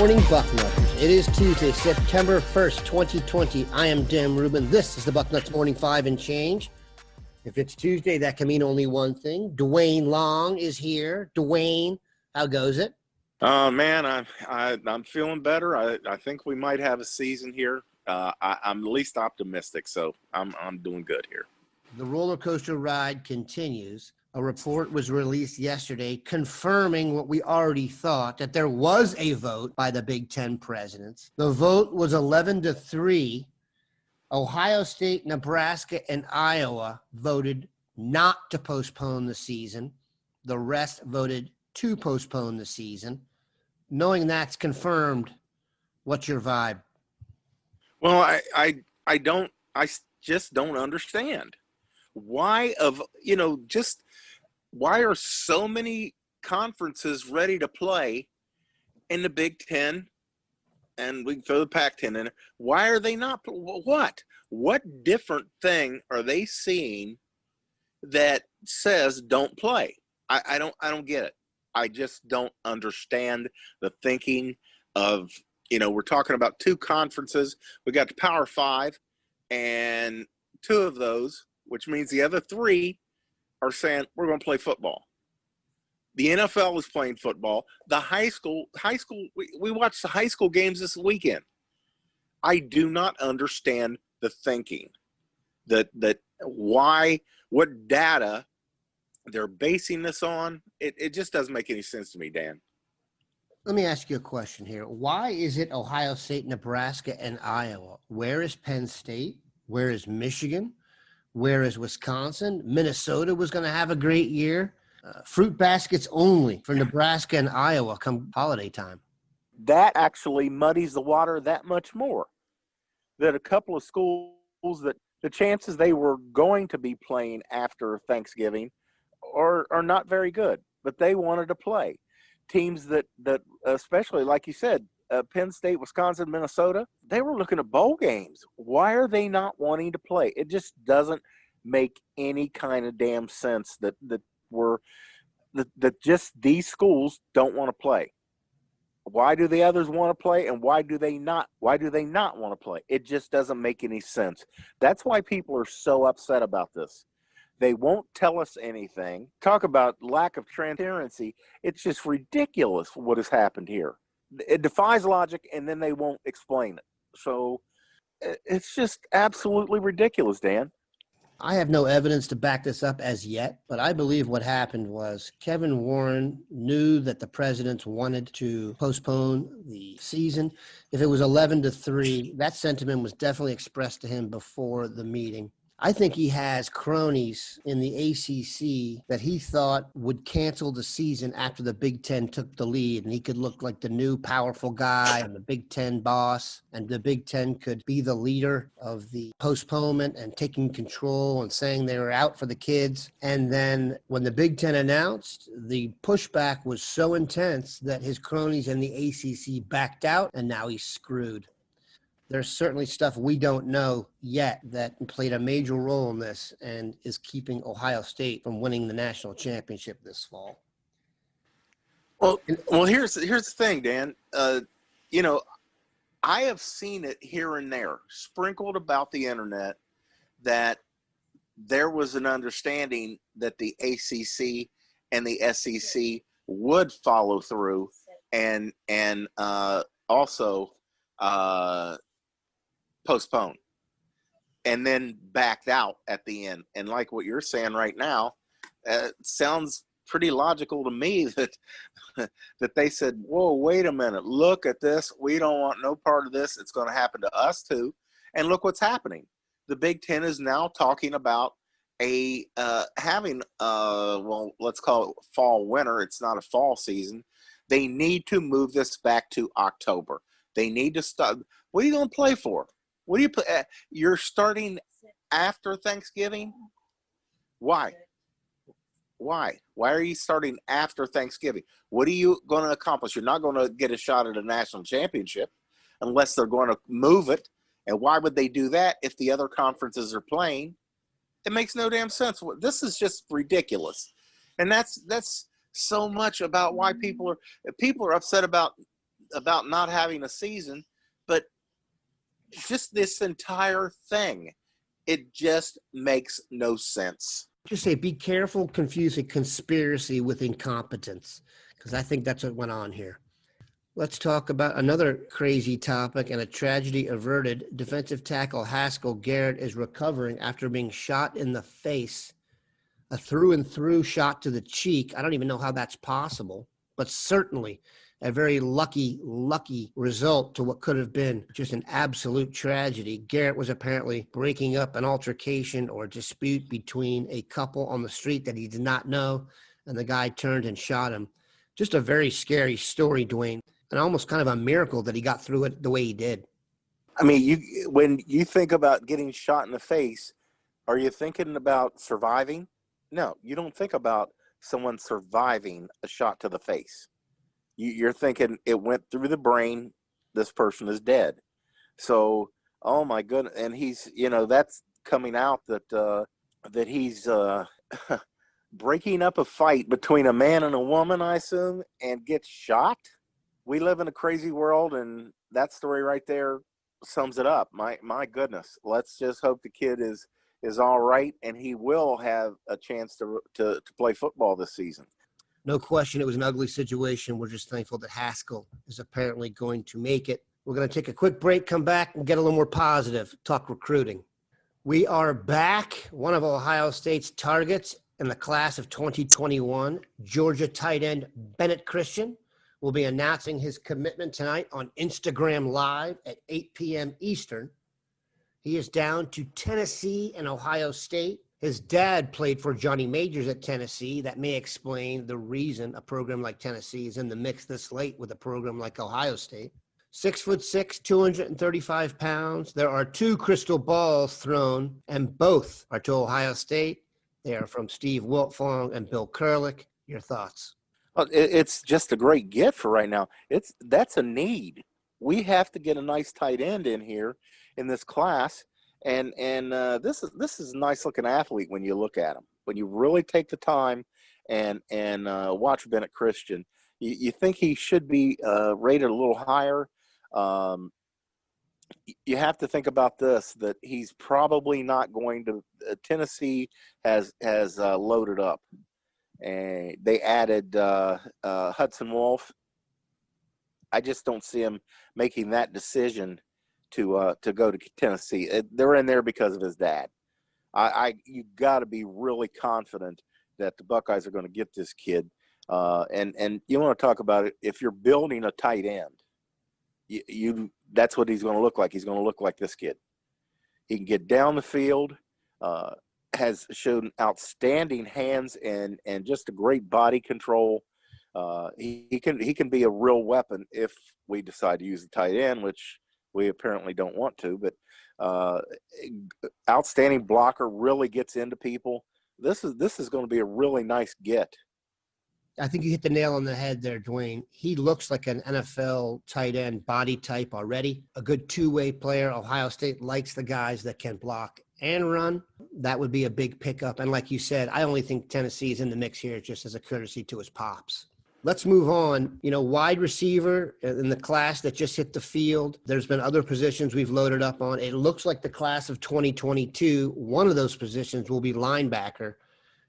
morning, Bucknuts. It is Tuesday, September 1st, 2020. I am Dan Rubin. This is the Bucknuts Morning 5 and Change. If it's Tuesday, that can mean only one thing. Duane Long is here. Duane, how goes it? Man, I'm feeling better. I think we might have a season here. I'm least optimistic, so I'm doing good here. The roller coaster ride continues. A report was released yesterday confirming what we already thought, that there was a vote by the Big Ten presidents. The vote was 11-3. Ohio State, Nebraska, and Iowa voted not to postpone the season. The rest voted to postpone the season. Knowing that's confirmed, what's your vibe? Well, I just don't understand why are so many conferences ready to play in the Big Ten, and we can throw the Pac-10 in. Why are they not? What different thing are they seeing that says don't play? I don't get it. I just don't understand the thinking of, we're talking about two conferences. We got the Power Five, and two of those, which means the other three, are saying we're going to play football. The NFL is playing football. The high school. We watched the high school games this weekend. I do not understand the thinking that what data they're basing this on. It just doesn't make any sense to me, Dan. Let me ask you a question here. Why is it Ohio State, Nebraska, and Iowa? Where is Penn State? Where is Michigan? Where is Wisconsin? Minnesota was going to have a great year. Fruit baskets only for Nebraska and Iowa come holiday time. That actually muddies the water that much more. That a couple of schools that the chances they were going to be playing after Thanksgiving are not very good, but they wanted to play. Teams that especially, like you said, Penn State, Wisconsin, Minnesota, they were looking at bowl games. Why are they not wanting to play? It just doesn't make any kind of damn sense that just these schools don't want to play. Why do the others want to play, and why do they not want to play? It just doesn't make any sense. That's why people are so upset about this. They won't tell us anything. Talk about lack of transparency. It's just ridiculous what has happened here. It defies logic, and then they won't explain it. So it's just absolutely ridiculous, Dan. I have no evidence to back this up as yet, but I believe what happened was Kevin Warren knew that the presidents wanted to postpone the season. If it was 11-3, that sentiment was definitely expressed to him before the meeting. I think he has cronies in the ACC that he thought would cancel the season after the Big Ten took the lead, and he could look like the new powerful guy and the Big Ten boss, and the Big Ten could be the leader of the postponement and taking control and saying they were out for the kids. And then when the Big Ten announced, the pushback was so intense that his cronies in the ACC backed out, and now he's screwed. There's certainly stuff we don't know yet that played a major role in this and is keeping Ohio State from winning the national championship this fall. Well, here's the thing, Dan. I have seen it here and there, sprinkled about the internet, that there was an understanding that the ACC and the SEC would follow through and also postpone, and then backed out at the end. And like what you're saying right now, it sounds pretty logical to me that they said, whoa, wait a minute, look at this. We don't want no part of this. It's going to happen to us too. And look what's happening. The Big Ten is now talking about having let's call it fall winter. It's not a fall season. They need to move this back to October. They need to start. What are you going to play for? What do you play? You're starting after Thanksgiving? Why? Why are you starting after Thanksgiving? What are you going to accomplish? You're not going to get a shot at a national championship unless they're going to move it. And why would they do that if the other conferences are playing? It makes no damn sense. This is just ridiculous. And that's so much about why people are upset about about not having a season, but just this entire thing, it just makes no sense. Just say, be careful confusing conspiracy with incompetence, because I think that's what went on here. Let's talk about another crazy topic and a tragedy averted. Defensive tackle Haskell Garrett is recovering after being shot in the face, a through and through shot to the cheek. I don't even know how that's possible, but certainly a very lucky result to what could have been just an absolute tragedy. Garrett was apparently breaking up an altercation or dispute between a couple on the street that he did not know, and the guy turned and shot him. Just a very scary story, Duane, and almost kind of a miracle that he got through it the way he did. I mean, when you think about getting shot in the face, are you thinking about surviving? No, you don't think about someone surviving a shot to the face. You're thinking it went through the brain. This person is dead. So, oh my goodness. And he's, that's coming out that he's breaking up a fight between a man and a woman, I assume, and gets shot. We live in a crazy world, and that story right there sums it up. My goodness. Let's just hope the kid is all right, and he will have a chance to play football this season. No question, it was an ugly situation. We're just thankful that Haskell is apparently going to make it. We're going to take a quick break, come back, and get a little more positive, talk recruiting. We are back. One of Ohio State's targets in the class of 2021, Georgia tight end Bennett Christian, will be announcing his commitment tonight on Instagram Live at 8 p.m. Eastern. He is down to Tennessee and Ohio State. His dad played for Johnny Majors at Tennessee. That may explain the reason a program like Tennessee is in the mix this late with a program like Ohio State. 6'6", 235 pounds. There are 2 crystal balls thrown, and both are to Ohio State. They are from Steve Wiltfong and Bill Kurlick. Your thoughts? Well, it's just a great gift for right now. That's a need. We have to get a nice tight end in here in this class. And this is a nice looking athlete when you look at him. When you really take the time and watch Bennett Christian, you think he should be rated a little higher. You have to think about this, that he's probably not going to. Tennessee has loaded up, and they added Hudson Wolf. I just don't see him making that decision to go to Tennessee. They're in there because of his dad. You got to be really confident that the Buckeyes are going to get this kid. And you want to talk about it. If you're building a tight end, that's what he's going to look like. He's going to look like this kid. He can get down the field, has shown outstanding hands and just a great body control. He can be a real weapon if we decide to use the tight end, which we apparently don't want to, but outstanding blocker, really gets into people. This is going to be a really nice get. I think you hit the nail on the head there, Duane. He looks like an NFL tight end body type already. A good two-way player. Ohio State likes the guys that can block and run. That would be a big pickup. And like you said, I only think Tennessee is in the mix here just as a courtesy to his pops. Let's move on. Wide receiver in the class that just hit the field. There's been other positions we've loaded up on. It looks like the class of 2022, one of those positions will be linebacker.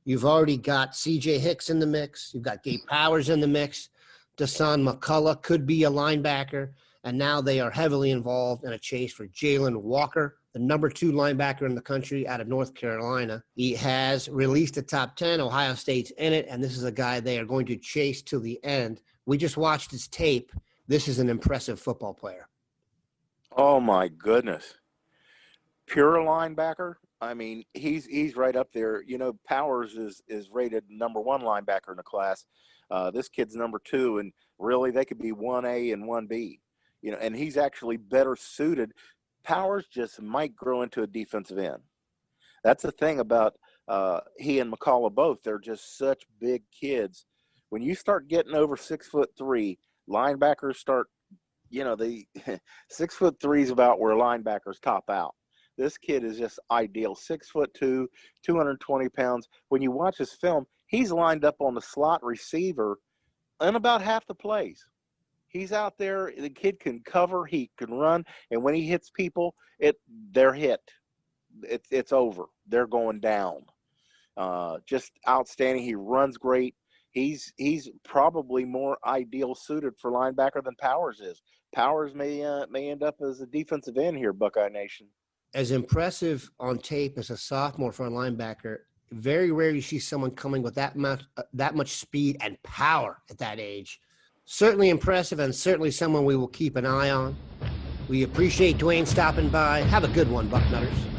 You've already got C.J. Hicks in the mix. You've got Gabe Powers in the mix. Dasan McCullough could be a linebacker. And now they are heavily involved in a chase for Jalen Walker, the number 2 linebacker in the country out of North Carolina. He has released a top 10. Ohio State's in it, and this is a guy they are going to chase till the end. We just watched his tape. This is an impressive football player. Oh, my goodness. Pure linebacker. I mean, he's right up there. Powers is rated number 1 linebacker in the class. This kid's number 2, and really they could be 1A and 1B. And he's actually better suited. Powers just might grow into a defensive end. That's the thing about he and McCullough both. They're just such big kids. When you start getting over 6'3", linebackers start. The 6'3" is about where linebackers top out. This kid is just ideal. 6'2", 220 pounds. When you watch his film, he's lined up on the slot receiver in about half the plays. He's out there. The kid can cover. He can run. And when he hits people, they're hit. It's over. They're going down. Just outstanding. He runs great. He's probably more ideal suited for linebacker than Powers is. Powers may end up as a defensive end here, Buckeye Nation. As impressive on tape as a sophomore for a linebacker, very rarely you see someone coming with that much speed and power at that age. Certainly impressive, and certainly someone we will keep an eye on. We appreciate Duane stopping by. Have a good one, Bucknutters.